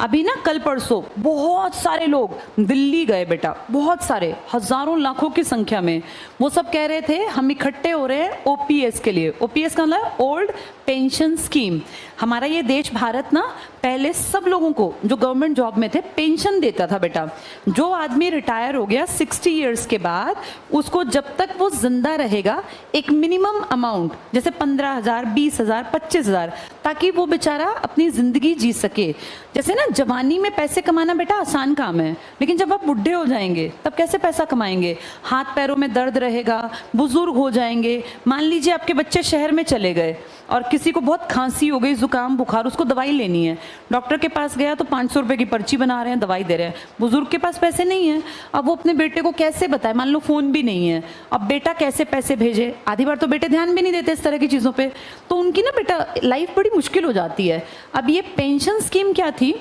अभी ना कल परसों बहुत सारे लोग दिल्ली गए बेटा, बहुत सारे, हजारों लाखों की संख्या में। वो सब कह रहे थे हम इकट्ठे हो रहे हैं ओपीएस के लिए। ओपीएस का मतलब ओल्ड पेंशन स्कीम। हमारा ये देश भारत ना पहले सब लोगों को जो गवर्नमेंट जॉब में थे पेंशन देता था बेटा। जो आदमी रिटायर हो गया 60 ईयर्स के बाद, उसको जब तक वो जिंदा रहेगा एक मिनिमम अमाउंट, जैसे 15,000, 20,000, 25,000, ताकि वो बेचारा अपनी जिंदगी जी सके। जैसे ना जवानी में पैसे कमाना बेटा आसान काम है, लेकिन जब आप बुढ़े हो जाएंगे तब कैसे पैसा कमाएंगे? हाथ पैरों में दर्द रहेगा, बुजुर्ग हो जाएंगे। मान लीजिए आपके बच्चे शहर में चले गए और किसी को बहुत खांसी हो गई, जुकाम बुखार, उसको दवाई लेनी है, डॉक्टर के पास गया तो 500 रुपए की पर्ची बना रहे हैं, दवाई दे रहे हैं। बुजुर्ग के पास पैसे नहीं है, अब वो अपने बेटे को कैसे बताए? मान लो फोन भी नहीं है, अब बेटा कैसे पैसे भेजे? आधी बार तो बेटे ध्यान भी नहीं देते इस तरह की चीज़ों पे, तो उनकी ना बेटा लाइफ बड़ी मुश्किल हो जाती है। अब ये पेंशन स्कीम क्या थी?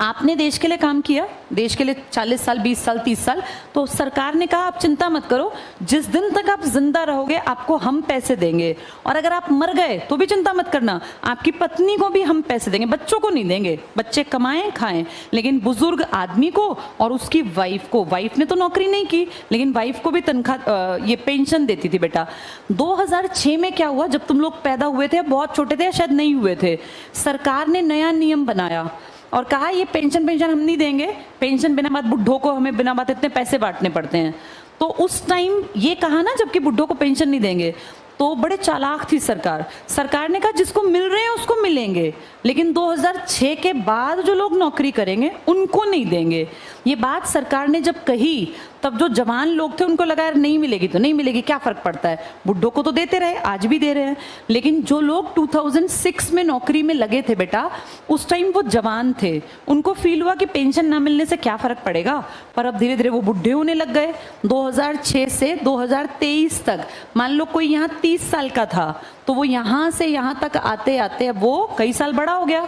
आपने देश के लिए काम किया, देश के लिए 40 साल, 20 साल, 30 साल, तो सरकार ने कहा आप चिंता मत करो, जिस दिन तक आप जिंदा रहोगे आपको हम पैसे देंगे, और अगर आप मर गए तो भी चिंता मत करना, आपकी पत्नी को भी हम पैसे देंगे, बच्चों को नहीं देंगे, बच्चे कमाएं खाएं, लेकिन बुजुर्ग आदमी को और उसकी वाइफ को, वाइफ ने तो नौकरी नहीं की लेकिन वाइफ को भी तनख्वाह ये पेंशन देती थी बेटा। 2006 में क्या हुआ, जब तुम लोग पैदा हुए थे, बहुत छोटे थे या शायद नहीं हुए थे, सरकार ने नया नियम बनाया और कहा ये पेंशन हम नहीं देंगे, पेंशन बिना बात बुढ़ों को हमें बिना बात इतने पैसे बांटने पड़ते हैं। तो उस टाइम ये कहा ना, जबकि बुढ़ों को पेंशन नहीं देंगे, तो बड़े चालाक थी सरकार। सरकार ने कहा जिसको मिल रहे हैं उसको मिलेंगे, लेकिन 2006 के बाद जो लोग नौकरी करेंगे उनको नहीं देंगे। ये बात सरकार ने जब कही तब जो जवान लोग थे उनको लगा यार नहीं मिलेगी तो नहीं मिलेगी, क्या फर्क पड़ता है, बुढ़ों को तो देते रहे, आज भी दे रहे हैं। लेकिन जो लोग 2006 में नौकरी में लगे थे बेटा, उस टाइम वो जवान थे, उनको फील हुआ कि पेंशन ना मिलने से क्या फर्क पड़ेगा, पर अब धीरे धीरे वो बुढ़े होने लग गए। 2006 से 2023 तक, मान लो कोई यहाँ 30 साल का था तो वो यहाँ से यहाँ तक आते आते अब वो कई साल बड़ा हो गया।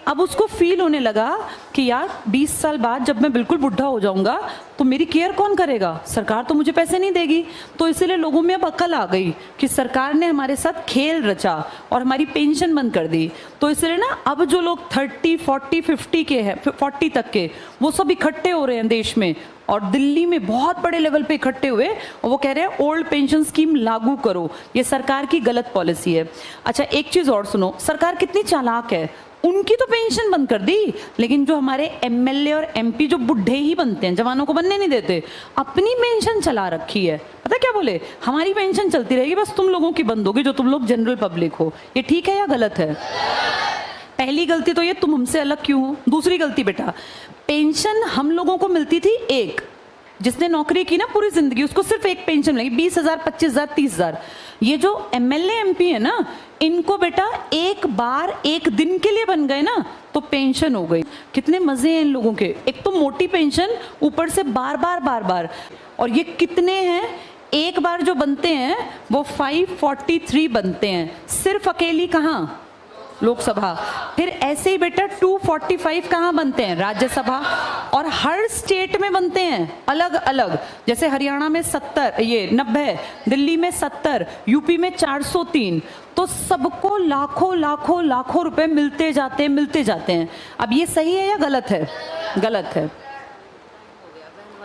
अब उसको फील होने लगा कि यार 20 साल बाद जब मैं बिल्कुल बुढ़ा हो जाऊंगा तो मेरी केयर कौन करेगा, सरकार तो मुझे पैसे नहीं देगी। तो इसीलिए लोगों में अब अकल आ गई कि सरकार ने हमारे साथ खेल रचा और हमारी पेंशन बंद कर दी। तो इसलिए ना अब जो लोग 30, 40, 50 के हैं, 40 तक के, वो सब इकट्ठे हो रहे हैं देश में, और दिल्ली में बहुत बड़े लेवल पे इकट्ठे हुए और वो कह रहे हैं ओल्ड पेंशन स्कीम लागू करो, ये सरकार की गलत पॉलिसी है। अच्छा एक चीज और सुनो, सरकार कितनी चालाक है, उनकी तो पेंशन बंद कर दी, लेकिन जो हमारे एमएलए और एमपी जो बुढ़े ही बनते हैं, जवानों को बनने नहीं देते, अपनी पेंशन चला रखी है। पता क्या बोले, हमारी पेंशन चलती रहेगी, बस तुम लोगों की बंद होगी जो तुम लोग जनरल पब्लिक हो। ये ठीक है या गलत है? पहली गलती तो ये तुम हमसे अलग क्यों हो। दूसरी गलती बेटा, पेंशन हम लोगों को मिलती थी एक, जिसने नौकरी की ना पूरी जिंदगी उसको सिर्फ एक पेंशन मिलेगी, 20,000, 25,000, 30,000। ये जो एमएलए एमपी है ना, इनको बेटा एक बार एक दिन के लिए बन गए ना तो पेंशन हो गई। कितने मजे हैं इन लोगों के, एक तो मोटी पेंशन, ऊपर से बार बार। और ये कितने हैं, एक बार जो बनते हैं वो 543 बनते हैं, सिर्फ अकेली कहाँ, लोकसभा। फिर ऐसे ही बेटा 245 कहाँ बनते हैं, राज्यसभा, और हर स्टेट में बनते हैं अलग अलग। जैसे हरियाणा में 70, ये 90, दिल्ली में 70, यूपी में 403। तो सबको लाखों लाखों लाखों रुपए मिलते जाते हैं। अब ये सही है या गलत है? गलत है।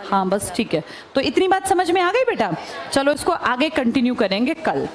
हाँ बस ठीक है, तो इतनी बात समझ में आ गई बेटा। चलो इसको आगे कंटिन्यू करेंगे कल।